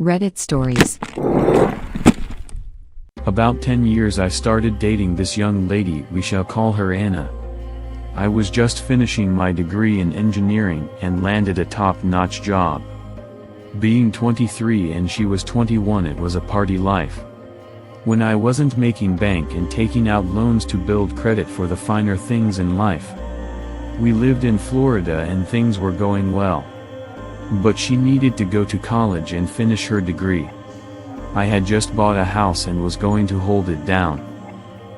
Reddit stories. About 10 years I started dating this young lady, we shall call her Anna. I was just finishing my degree in engineering and landed a top-notch job. Being 23 and she was 21, it was a party life. When I wasn't making bank and taking out loans to build credit for the finer things in life. We lived in Florida and things were going well. But she needed to go to college and finish her degree. I had just bought a house and was going to hold it down,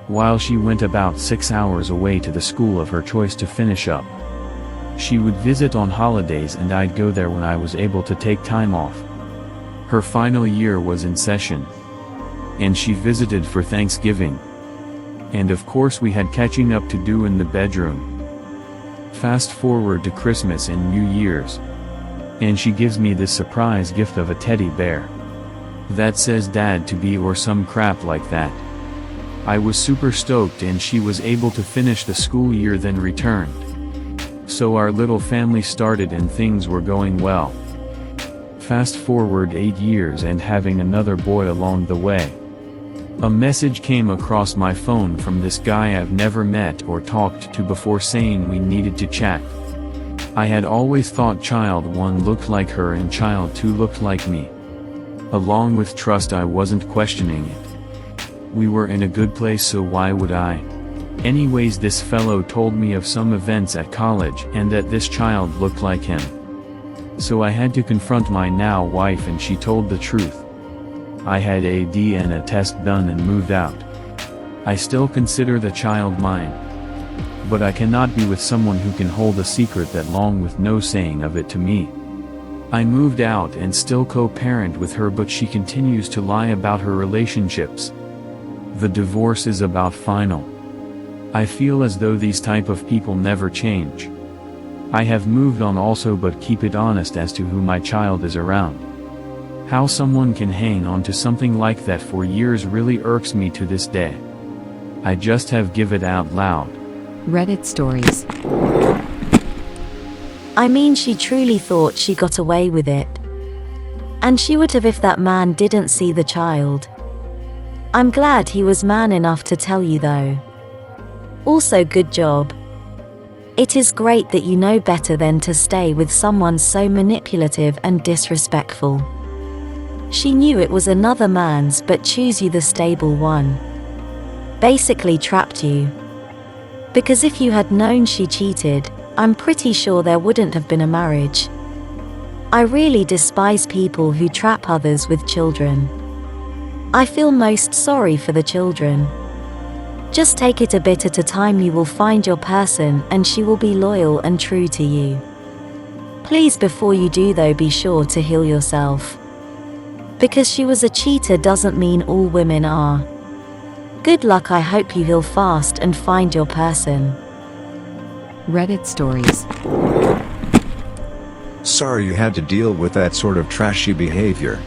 while she went about 6 hours away to the school of her choice to finish up. She would visit on holidays and I'd go there when I was able to take time off. Her final year was in session, and she visited for Thanksgiving. And of course we had catching up to do in the bedroom. Fast forward to Christmas and New Year's, and she gives me this surprise gift of a teddy bear that says Dad to be or some crap like that. I was super stoked and she was able to finish the school year then returned. So our little family started and things were going well. Fast forward 8 years and having another boy along the way. A message came across my phone from this guy I've never met or talked to before saying we needed to chat. I had always thought child 1 looked like her and child 2 looked like me. Along with trust, I wasn't questioning it. We were in a good place, so why would I? Anyways, this fellow told me of some events at college and that this child looked like him. So I had to confront my now wife and she told the truth. I had a DNA test done and moved out. I still consider the child mine. But I cannot be with someone who can hold a secret that long with no saying of it to me. I moved out and still co-parent with her, but she continues to lie about her relationships. The divorce is about final. I feel as though these type of people never change. I have moved on also, but keep it honest as to who my child is around. How someone can hang on to something like that for years really irks me to this day. I just have give it out loud. Reddit stories. I mean, she truly thought she got away with it. And she would have if that man didn't see the child. I'm glad he was man enough to tell you though. Also, good job. It is great that you know better than to stay with someone so manipulative and disrespectful. She knew it was another man's but chose you, the stable one. Basically trapped you. Because if you had known she cheated, I'm pretty sure there wouldn't have been a marriage. I really despise people who trap others with children. I feel most sorry for the children. Just take it a bit at a time. You will find your person and she will be loyal and true to you. Please, before you do though, be sure to heal yourself. Because she was a cheater doesn't mean all women are. Good luck, I hope you heal fast and find your person. Reddit stories. Sorry you had to deal with that sort of trashy behavior.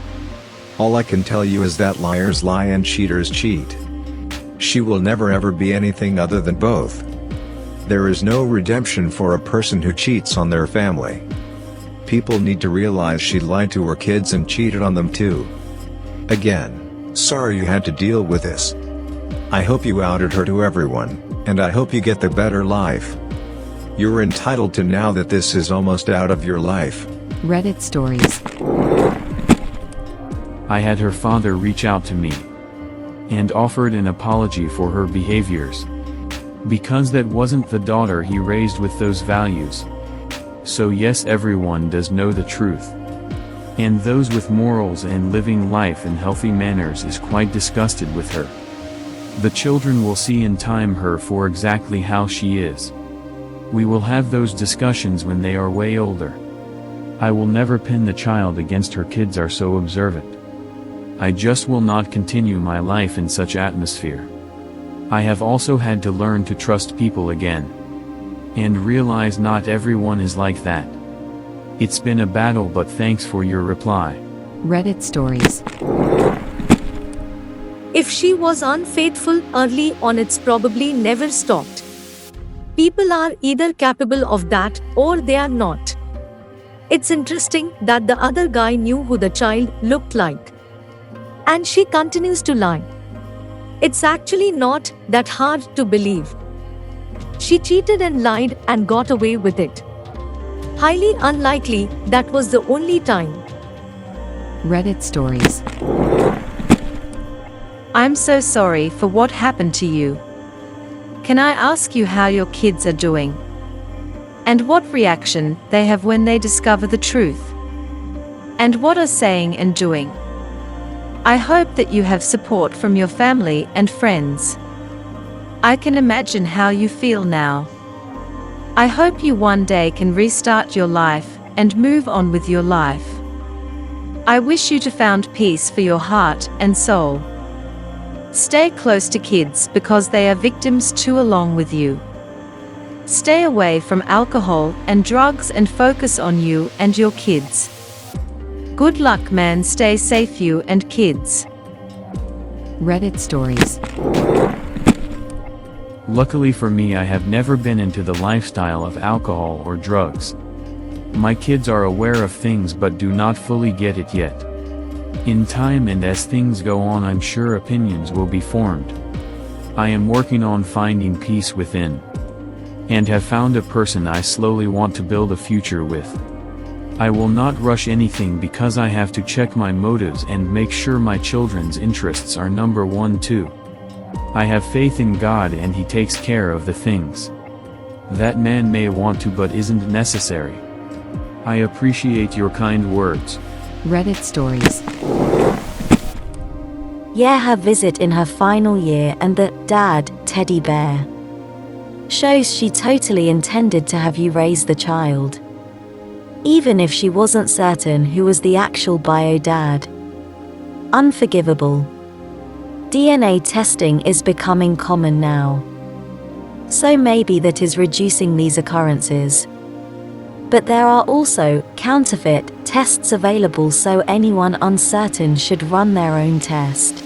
All I can tell you is that liars lie and cheaters cheat. She will never ever be anything other than both. There is no redemption for a person who cheats on their family. People need to realize she lied to her kids and cheated on them too. Again, sorry you had to deal with this. I hope you outed her to everyone, and I hope you get the better life you're entitled to now that this is almost out of your life. Reddit stories. I had her father reach out to me and offered an apology for her behaviors, because that wasn't the daughter he raised with those values. So yes, everyone does know the truth. And those with morals and living life in healthy manners is quite disgusted with her. The children will see in time her for exactly how she is. We will have those discussions when they are way older. I will never pin the child against her, kids are so observant. I just will not continue my life in such atmosphere. I have also had to learn to trust people again. And realize not everyone is like that. It's been a battle, but thanks for your reply. Reddit stories. If she was unfaithful early on, it's probably never stopped. People are either capable of that or they are not. It's interesting that the other guy knew who the child looked like. And she continues to lie. It's actually not that hard to believe. She cheated and lied and got away with it. Highly unlikely that was the only time. Reddit stories. I'm so sorry for what happened to you. Can I ask you how your kids are doing? And what reaction they have when they discover the truth? And what are saying and doing? I hope that you have support from your family and friends. I can imagine how you feel now. I hope you one day can restart your life and move on with your life. I wish you to find peace for your heart and soul. Stay close to kids because they are victims too along with you. Stay away from alcohol and drugs and focus on you and your kids. Good luck, man. Stay safe, you and kids. Reddit stories. Luckily for me, I have never been into the lifestyle of alcohol or drugs. My kids are aware of things but do not fully get it yet. In time and as things go on, I'm sure opinions will be formed. I am working on finding peace within. And have found a person I slowly want to build a future with. I will not rush anything because I have to check my motives and make sure my children's interests are number one too. I have faith in God and He takes care of the things that man may want to but isn't necessary. I appreciate your kind words. Reddit stories. Yeah, her visit in her final year and the dad teddy bear shows she totally intended to have you raise the child. Even if she wasn't certain who was the actual bio dad. Unforgivable. DNA testing is becoming common now. So maybe that is reducing these occurrences. But there are also counterfeit tests available, so anyone uncertain should run their own test.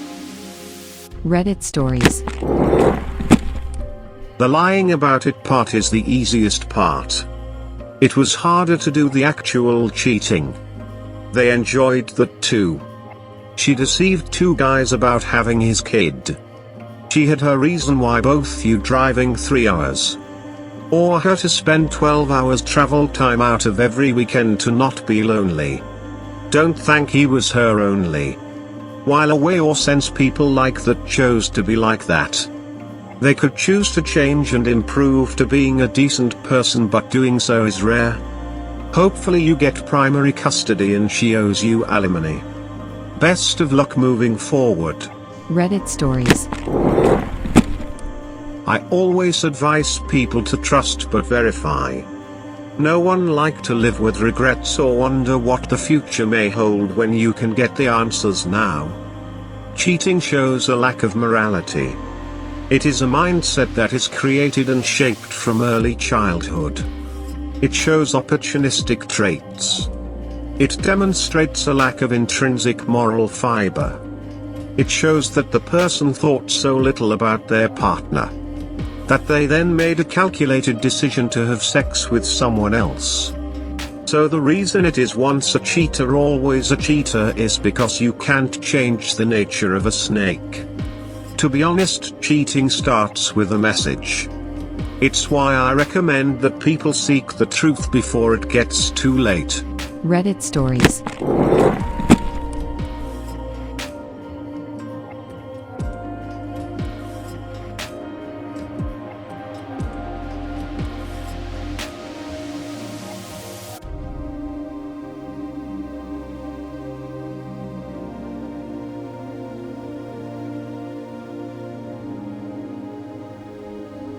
Reddit stories. The lying about it part is the easiest part. It was harder to do the actual cheating. They enjoyed that too. She deceived two guys about having his kid. She had her reason why, both you driving 3 hours. Or her to spend 12 hours travel time out of every weekend to not be lonely. Don't think he was her only while away, or sense people like that chose to be like that. They could choose to change and improve to being a decent person, but doing so is rare. Hopefully you get primary custody and she owes you alimony. Best of luck moving forward. Reddit stories. I always advise people to trust but verify. No one like to live with regrets or wonder what the future may hold when you can get the answers now. Cheating shows a lack of morality. It is a mindset that is created and shaped from early childhood. It shows opportunistic traits. It demonstrates a lack of intrinsic moral fiber. It shows that the person thought so little about their partner that they then made a calculated decision to have sex with someone else. So the reason it is once a cheater always a cheater is because you can't change the nature of a snake. To be honest, cheating starts with a message. It's why I recommend that people seek the truth before it gets too late. Reddit stories.